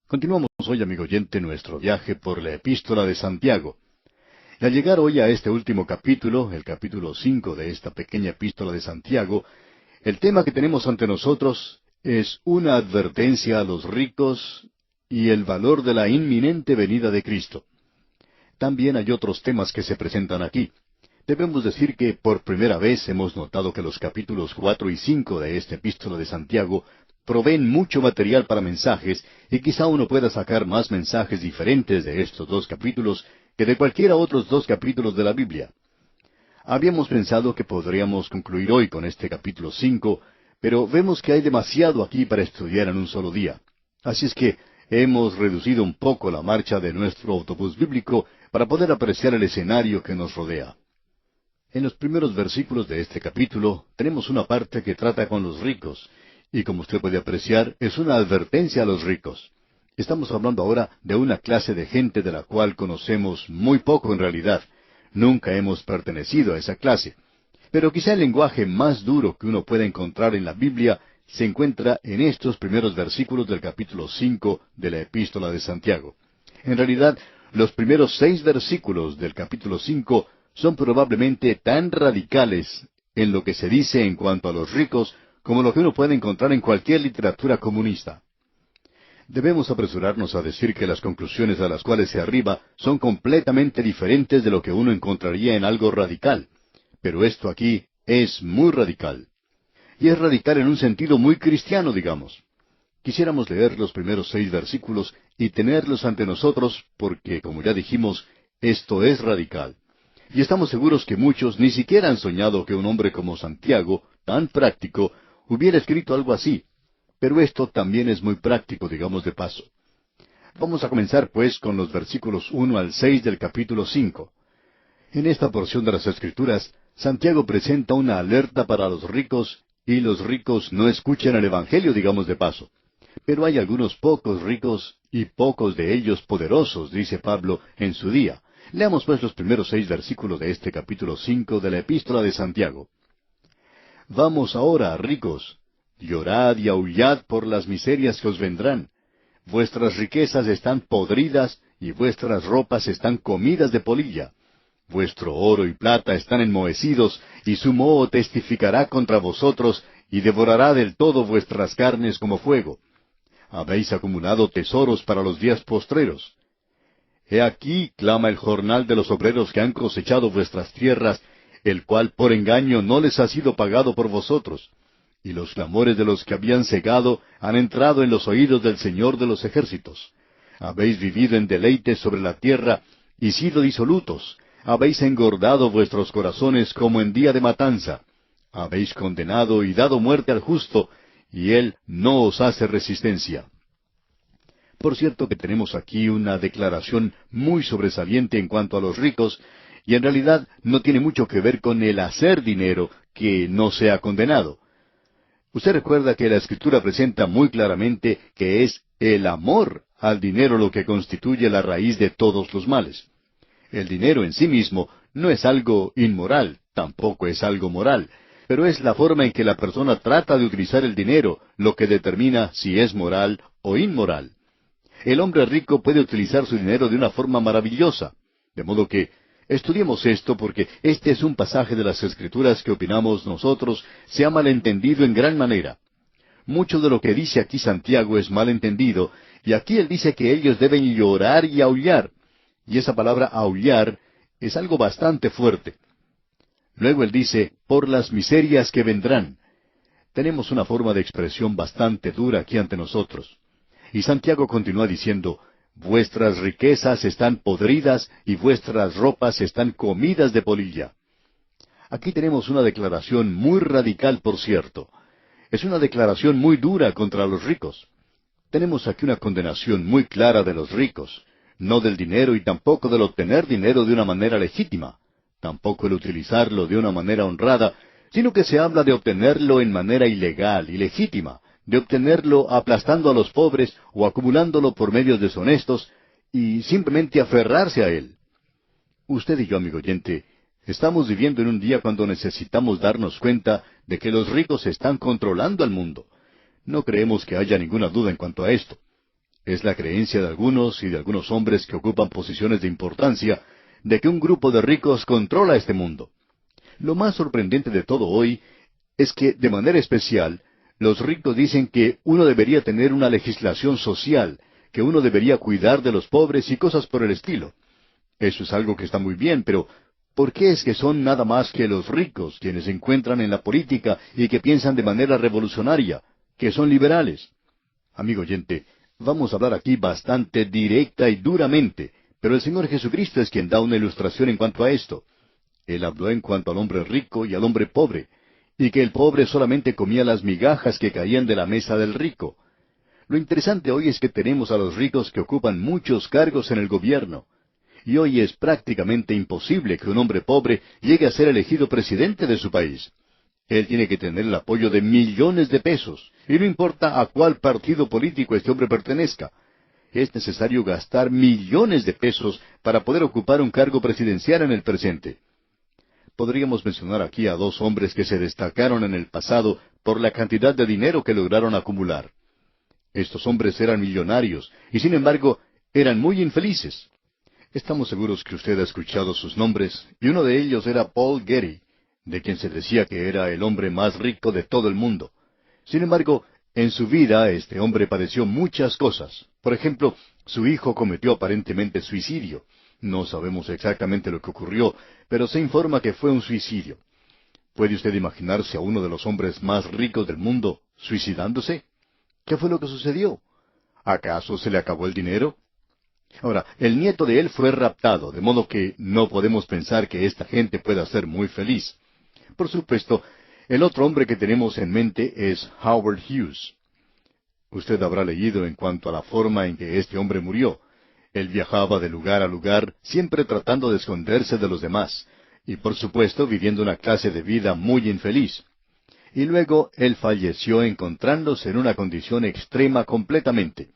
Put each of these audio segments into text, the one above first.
Continuamos hoy, amigo oyente, nuestro viaje por la Epístola de Santiago. Y al llegar hoy a este último capítulo, el capítulo 5 de esta pequeña Epístola de Santiago, el tema que tenemos ante nosotros es una advertencia a los ricos y el valor de la inminente venida de Cristo. También hay otros temas que se presentan aquí. Debemos decir que por primera vez hemos notado que los capítulos 4 y 5 de esta Epístola de Santiago proveen mucho material para mensajes, y quizá uno pueda sacar más mensajes diferentes de estos dos capítulos que de cualquiera otros dos capítulos de la Biblia. Habíamos pensado que podríamos concluir hoy con este capítulo 5, pero vemos que hay demasiado aquí para estudiar en un solo día. Así es que hemos reducido un poco la marcha de nuestro autobús bíblico para poder apreciar el escenario que nos rodea. En los primeros versículos de este capítulo tenemos una parte que trata con los ricos, y como usted puede apreciar, es una advertencia a los ricos. Estamos hablando ahora de una clase de gente de la cual conocemos muy poco en realidad. Nunca hemos pertenecido a esa clase. Pero quizá el lenguaje más duro que uno pueda encontrar en la Biblia se encuentra en estos primeros versículos del capítulo 5 de la Epístola de Santiago. En realidad, los primeros 6 versículos del capítulo 5 son probablemente tan radicales en lo que se dice en cuanto a los ricos como lo que uno puede encontrar en cualquier literatura comunista. Debemos apresurarnos a decir que las conclusiones a las cuales se arriba son completamente diferentes de lo que uno encontraría en algo radical. Pero esto aquí es muy radical. Y es radical en un sentido muy cristiano, digamos. Quisiéramos leer los primeros 6 versículos y tenerlos ante nosotros porque, como ya dijimos, esto es radical. Y estamos seguros que muchos ni siquiera han soñado que un hombre como Santiago, tan práctico, hubiera escrito algo así. Pero esto también es muy práctico, digamos de paso. Vamos a comenzar, pues, con los versículos 1 al 6 del capítulo 5. En esta porción de las Escrituras, Santiago presenta una alerta para los ricos, y los ricos no escuchan el Evangelio, digamos de paso. Pero hay algunos pocos ricos, y pocos de ellos poderosos, dice Pablo, en su día. Leamos pues los primeros 6 versículos de este capítulo 5 de la Epístola de Santiago. Vamos ahora, ricos, llorad y aullad por las miserias que os vendrán. Vuestras riquezas están podridas, y vuestras ropas están comidas de polilla. Vuestro oro y plata están enmohecidos, y su moho testificará contra vosotros, y devorará del todo vuestras carnes como fuego. Habéis acumulado tesoros para los días postreros. He aquí clama el jornal de los obreros que han cosechado vuestras tierras, el cual por engaño no les ha sido pagado por vosotros. Y los clamores de los que habían cegado han entrado en los oídos del Señor de los ejércitos. Habéis vivido en deleites sobre la tierra, y sido disolutos. Habéis engordado vuestros corazones como en día de matanza. Habéis condenado y dado muerte al justo, y él no os hace resistencia. Por cierto que tenemos aquí una declaración muy sobresaliente en cuanto a los ricos, y en realidad no tiene mucho que ver con el hacer dinero que no sea condenado. Usted recuerda que la Escritura presenta muy claramente que es el amor al dinero lo que constituye la raíz de todos los males. El dinero en sí mismo no es algo inmoral, tampoco es algo moral, pero es la forma en que la persona trata de utilizar el dinero lo que determina si es moral o inmoral. El hombre rico puede utilizar su dinero de una forma maravillosa, de modo que estudiemos esto porque este es un pasaje de las Escrituras que opinamos nosotros se ha malentendido en gran manera. Mucho de lo que dice aquí Santiago es malentendido, y aquí él dice que ellos deben llorar y aullar. Y esa palabra aullar es algo bastante fuerte. Luego él dice, por las miserias que vendrán. Tenemos una forma de expresión bastante dura aquí ante nosotros. Y Santiago continúa diciendo, vuestras riquezas están podridas y vuestras ropas están comidas de polilla. Aquí tenemos una declaración muy radical, por cierto. Es una declaración muy dura contra los ricos. Tenemos aquí una condenación muy clara de los ricos, no del dinero y tampoco del obtener dinero de una manera legítima, tampoco el utilizarlo de una manera honrada, sino que se habla de obtenerlo en manera ilegal, ilegítima, de obtenerlo aplastando a los pobres o acumulándolo por medios deshonestos y simplemente aferrarse a él. Usted y yo, amigo oyente, estamos viviendo en un día cuando necesitamos darnos cuenta de que los ricos están controlando al mundo. No creemos que haya ninguna duda en cuanto a esto. Es la creencia de algunos y de algunos hombres que ocupan posiciones de importancia de que un grupo de ricos controla este mundo. Lo más sorprendente de todo hoy es que, de manera especial, los ricos dicen que uno debería tener una legislación social, que uno debería cuidar de los pobres y cosas por el estilo. Eso es algo que está muy bien, pero ¿por qué es que son nada más que los ricos quienes se encuentran en la política y que piensan de manera revolucionaria, que son liberales? Amigo oyente, vamos a hablar aquí bastante directa y duramente, pero el Señor Jesucristo es quien da una ilustración en cuanto a esto. Él habló en cuanto al hombre rico y al hombre pobre, y que el pobre solamente comía las migajas que caían de la mesa del rico. Lo interesante hoy es que tenemos a los ricos que ocupan muchos cargos en el gobierno. Y hoy es prácticamente imposible que un hombre pobre llegue a ser elegido presidente de su país. Él tiene que tener el apoyo de millones de pesos, y no importa a cuál partido político este hombre pertenezca. Es necesario gastar millones de pesos para poder ocupar un cargo presidencial en el presente. Podríamos mencionar aquí a dos hombres que se destacaron en el pasado por la cantidad de dinero que lograron acumular. Estos hombres eran millonarios, y sin embargo, eran muy infelices. Estamos seguros que usted ha escuchado sus nombres, y uno de ellos era Paul Getty, de quien se decía que era el hombre más rico de todo el mundo. Sin embargo, en su vida este hombre padeció muchas cosas. Por ejemplo, su hijo cometió aparentemente suicidio. No sabemos exactamente lo que ocurrió, pero se informa que fue un suicidio. ¿Puede usted imaginarse a uno de los hombres más ricos del mundo suicidándose? ¿Qué fue lo que sucedió? ¿Acaso se le acabó el dinero? Ahora, el nieto de él fue raptado, de modo que no podemos pensar que esta gente pueda ser muy feliz. Por supuesto, el otro hombre que tenemos en mente es Howard Hughes. Usted habrá leído en cuanto a la forma en que este hombre murió. Él viajaba de lugar a lugar, siempre tratando de esconderse de los demás, y por supuesto viviendo una clase de vida muy infeliz. Y luego él falleció encontrándose en una condición extrema completamente.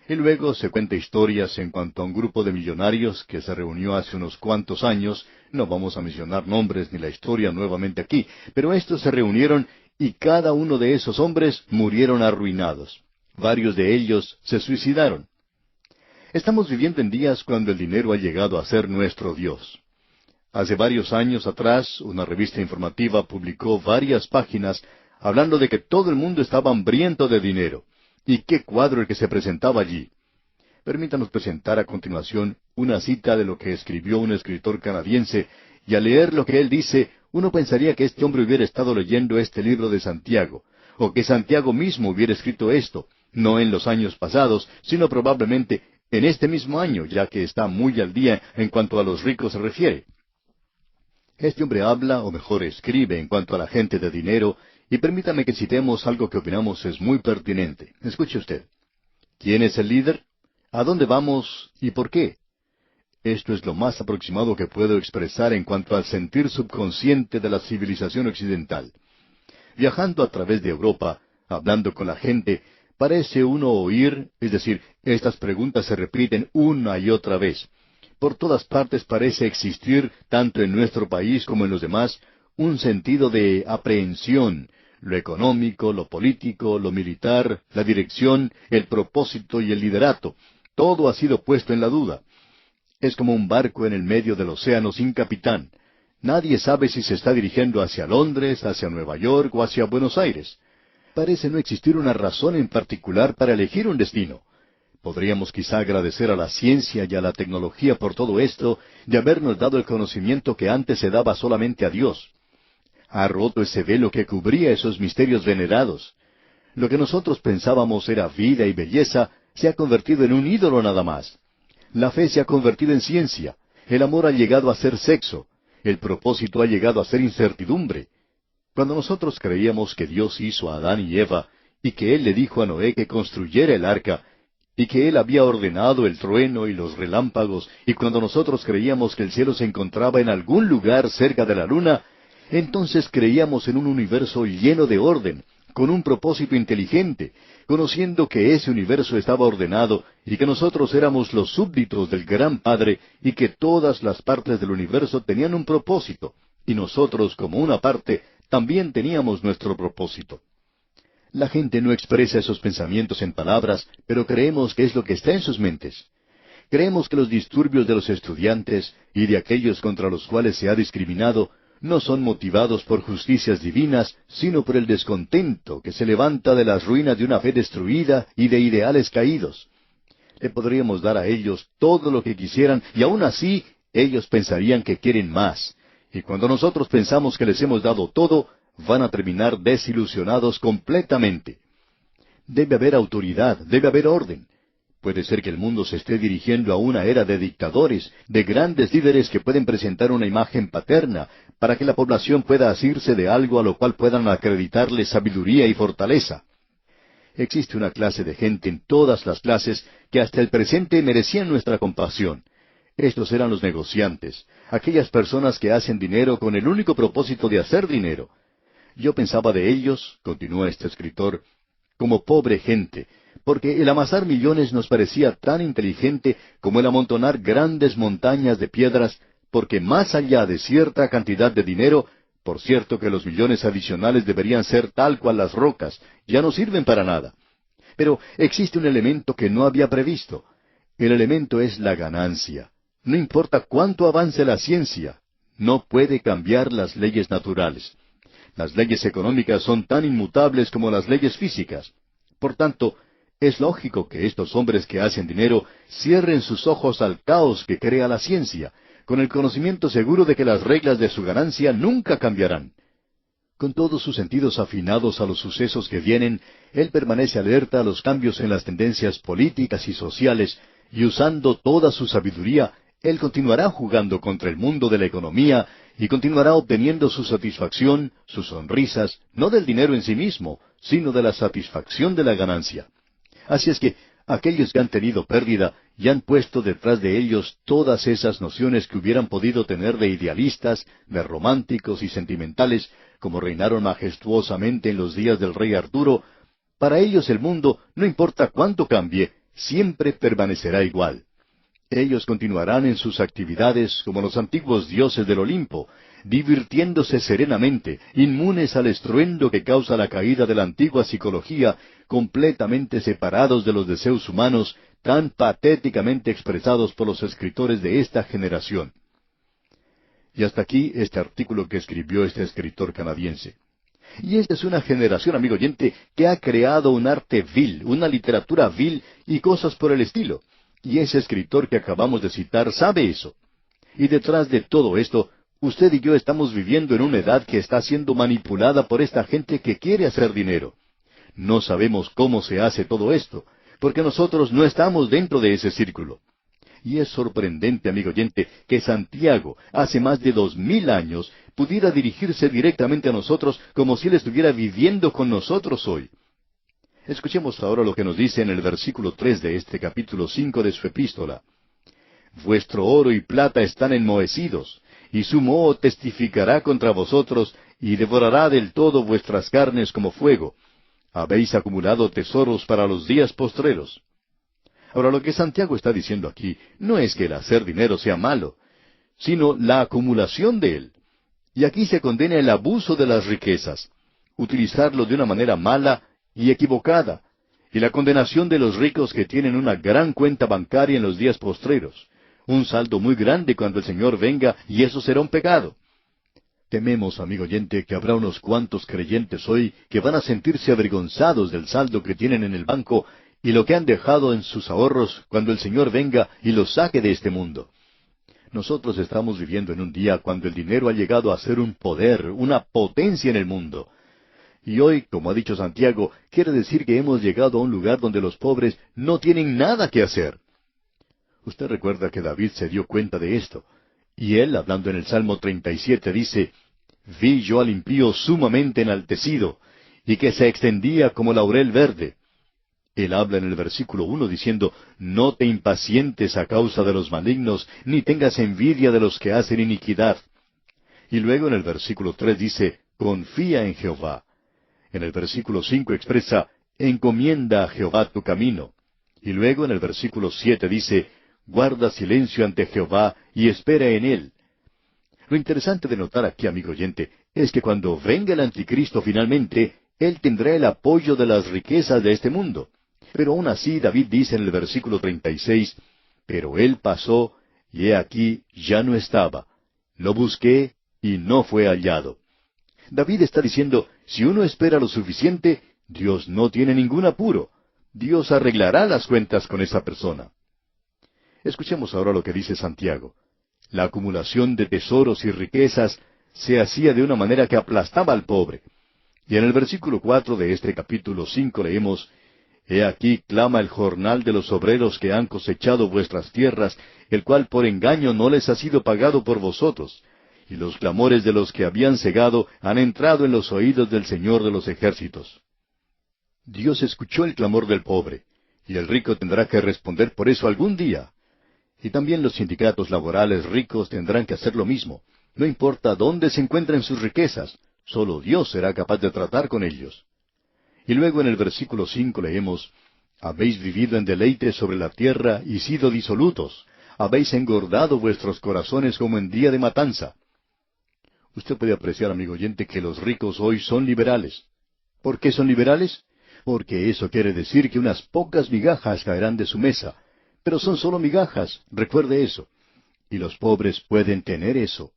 Y luego se cuenta historias en cuanto a un grupo de millonarios que se reunió hace unos cuantos años. No vamos a mencionar nombres ni la historia nuevamente aquí, pero estos se reunieron y cada uno de esos hombres murieron arruinados. Varios de ellos se suicidaron. Estamos viviendo en días cuando el dinero ha llegado a ser nuestro Dios. Hace varios años atrás, una revista informativa publicó varias páginas hablando de que todo el mundo estaba hambriento de dinero. ¿Y qué cuadro el que se presentaba allí? Permítanos presentar a continuación una cita de lo que escribió un escritor canadiense, y al leer lo que él dice, uno pensaría que este hombre hubiera estado leyendo este libro de Santiago, o que Santiago mismo hubiera escrito esto, no en los años pasados, sino probablemente en este mismo año, ya que está muy al día en cuanto a los ricos se refiere. Este hombre habla, o mejor escribe, en cuanto a la gente de dinero, y permítame que citemos algo que opinamos es muy pertinente. Escuche usted. ¿Quién es el líder? ¿A dónde vamos y por qué? Esto es lo más aproximado que puedo expresar en cuanto al sentir subconsciente de la civilización occidental. Viajando a través de Europa, hablando con la gente, parece uno oír, es decir, estas preguntas se repiten una y otra vez. Por todas partes parece existir, tanto en nuestro país como en los demás, un sentido de aprehensión, lo económico, lo político, lo militar, la dirección, el propósito y el liderato. Todo ha sido puesto en la duda. Es como un barco en el medio del océano sin capitán. Nadie sabe si se está dirigiendo hacia Londres, hacia Nueva York o hacia Buenos Aires. Parece no existir una razón en particular para elegir un destino. Podríamos quizá agradecer a la ciencia y a la tecnología por todo esto, de habernos dado el conocimiento que antes se daba solamente a Dios. Ha roto ese velo que cubría esos misterios venerados. Lo que nosotros pensábamos era vida y belleza, se ha convertido en un ídolo nada más. La fe se ha convertido en ciencia. El amor ha llegado a ser sexo. El propósito ha llegado a ser incertidumbre. Cuando nosotros creíamos que Dios hizo a Adán y Eva, y que Él le dijo a Noé que construyera el arca, y que Él había ordenado el trueno y los relámpagos, y cuando nosotros creíamos que el cielo se encontraba en algún lugar cerca de la luna, entonces creíamos en un universo lleno de orden, con un propósito inteligente, conociendo que ese universo estaba ordenado y que nosotros éramos los súbditos del Gran Padre y que todas las partes del universo tenían un propósito, y nosotros como una parte también teníamos nuestro propósito. La gente no expresa esos pensamientos en palabras, pero creemos que es lo que está en sus mentes. Creemos que los disturbios de los estudiantes y de aquellos contra los cuales se ha discriminado no son motivados por justicias divinas, sino por el descontento que se levanta de las ruinas de una fe destruida y de ideales caídos. Le podríamos dar a ellos todo lo que quisieran y aún así ellos pensarían que quieren más. Y cuando nosotros pensamos que les hemos dado todo, van a terminar desilusionados completamente. Debe haber autoridad, debe haber orden. Puede ser que el mundo se esté dirigiendo a una era de dictadores, de grandes líderes que pueden presentar una imagen paterna, para que la población pueda asirse de algo a lo cual puedan acreditarle sabiduría y fortaleza. Existe una clase de gente en todas las clases que hasta el presente merecían nuestra compasión. Estos eran los negociantes, aquellas personas que hacen dinero con el único propósito de hacer dinero. Yo pensaba de ellos, continúa este escritor, como pobre gente, porque el amasar millones nos parecía tan inteligente como el amontonar grandes montañas de piedras, porque más allá de cierta cantidad de dinero, por cierto que los millones adicionales deberían ser tal cual las rocas, ya no sirven para nada. Pero existe un elemento que no había previsto. El elemento es la ganancia. No importa cuánto avance la ciencia, no puede cambiar las leyes naturales. Las leyes económicas son tan inmutables como las leyes físicas. Por tanto, es lógico que estos hombres que hacen dinero cierren sus ojos al caos que crea la ciencia, con el conocimiento seguro de que las reglas de su ganancia nunca cambiarán. Con todos sus sentidos afinados a los sucesos que vienen, él permanece alerta a los cambios en las tendencias políticas y sociales, y usando toda su sabiduría, él continuará jugando contra el mundo de la economía y continuará obteniendo su satisfacción, sus sonrisas, no del dinero en sí mismo, sino de la satisfacción de la ganancia. Así es que aquellos que han tenido pérdida y han puesto detrás de ellos todas esas nociones que hubieran podido tener de idealistas, de románticos y sentimentales, como reinaron majestuosamente en los días del rey Arturo, para ellos el mundo, no importa cuánto cambie, siempre permanecerá igual. Ellos continuarán en sus actividades como los antiguos dioses del Olimpo, divirtiéndose serenamente, inmunes al estruendo que causa la caída de la antigua psicología, completamente separados de los deseos humanos, tan patéticamente expresados por los escritores de esta generación. Y hasta aquí este artículo que escribió este escritor canadiense. Y esta es una generación, amigo oyente, que ha creado un arte vil, una literatura vil y cosas por el estilo. Y ese escritor que acabamos de citar sabe eso. Y detrás de todo esto, usted y yo estamos viviendo en una edad que está siendo manipulada por esta gente que quiere hacer dinero. No sabemos cómo se hace todo esto, porque nosotros no estamos dentro de ese círculo. Y es sorprendente, amigo oyente, que Santiago, hace más de 2000 años, pudiera dirigirse directamente a nosotros como si él estuviera viviendo con nosotros hoy. Escuchemos ahora lo que nos dice en el versículo 3 de este capítulo 5 de su epístola. Vuestro oro y plata están enmohecidos, y su moho testificará contra vosotros, y devorará del todo vuestras carnes como fuego. Habéis acumulado tesoros para los días postreros. Ahora, lo que Santiago está diciendo aquí no es que el hacer dinero sea malo, sino la acumulación de él. Y aquí se condena el abuso de las riquezas, utilizarlo de una manera mala y equivocada, y la condenación de los ricos que tienen una gran cuenta bancaria en los días postreros, un saldo muy grande cuando el Señor venga, y eso será un pecado. Tememos, amigo oyente, que habrá unos cuantos creyentes hoy que van a sentirse avergonzados del saldo que tienen en el banco y lo que han dejado en sus ahorros cuando el Señor venga y los saque de este mundo. Nosotros estamos viviendo en un día cuando el dinero ha llegado a ser un poder, una potencia en el mundo. Y hoy, como ha dicho Santiago, quiere decir que hemos llegado a un lugar donde los pobres no tienen nada que hacer. Usted recuerda que David se dio cuenta de esto. Y él, hablando en el Salmo 37, dice, «Vi yo al impío sumamente enaltecido, y que se extendía como laurel verde». Él habla en el versículo 1 diciendo, «No te impacientes a causa de los malignos, ni tengas envidia de los que hacen iniquidad». Y luego en el versículo 3 dice, «Confía en Jehová». En el versículo 5 expresa, «Encomienda a Jehová tu camino». Y luego en el versículo 7 dice, «Guarda silencio ante Jehová y espera en él». Lo interesante de notar aquí, amigo oyente, es que cuando venga el anticristo finalmente, él tendrá el apoyo de las riquezas de este mundo. Pero aún así David dice en el versículo 36, pero él pasó, y he aquí ya no estaba. Lo busqué, y no fue hallado. David está diciendo, si uno espera lo suficiente, Dios no tiene ningún apuro. Dios arreglará las cuentas con esa persona. Escuchemos ahora lo que dice Santiago. La acumulación de tesoros y riquezas se hacía de una manera que aplastaba al pobre. Y en el versículo 4 de este capítulo 5 leemos, He aquí clama el jornal de los obreros que han cosechado vuestras tierras, el cual por engaño no les ha sido pagado por vosotros. Y los clamores de los que habían cegado han entrado en los oídos del Señor de los ejércitos. Dios escuchó el clamor del pobre, y el rico tendrá que responder por eso algún día. Y también los sindicatos laborales ricos tendrán que hacer lo mismo. No importa dónde se encuentren sus riquezas, solo Dios será capaz de tratar con ellos. Y luego en el versículo 5 leemos, Habéis vivido en deleite sobre la tierra y sido disolutos. Habéis engordado vuestros corazones como en día de matanza. Usted puede apreciar, amigo oyente, que los ricos hoy son liberales. ¿Por qué son liberales? Porque eso quiere decir que unas pocas migajas caerán de su mesa. Pero son solo migajas, recuerde eso. Y los pobres pueden tener eso.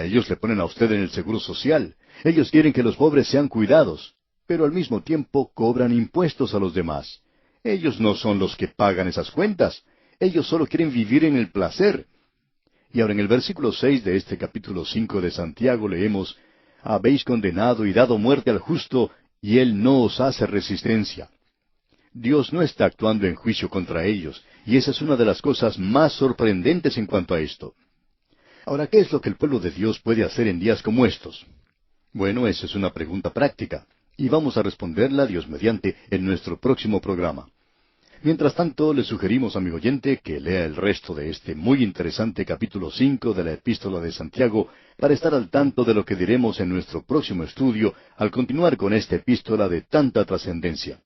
Ellos le ponen a usted en el seguro social. Ellos quieren que los pobres sean cuidados, pero al mismo tiempo cobran impuestos a los demás. Ellos no son los que pagan esas cuentas. Ellos solo quieren vivir en el placer. Y ahora en el versículo 6 de este capítulo 5 de Santiago leemos, Habéis condenado y dado muerte al justo, y él no os hace resistencia. Dios no está actuando en juicio contra ellos, y esa es una de las cosas más sorprendentes en cuanto a esto. Ahora, ¿qué es lo que el pueblo de Dios puede hacer en días como estos? Bueno, esa es una pregunta práctica, y vamos a responderla, Dios mediante, en nuestro próximo programa. Mientras tanto, le sugerimos, amigo oyente, que lea el resto de este muy interesante capítulo 5 de la Epístola de Santiago para estar al tanto de lo que diremos en nuestro próximo estudio al continuar con esta epístola de tanta trascendencia.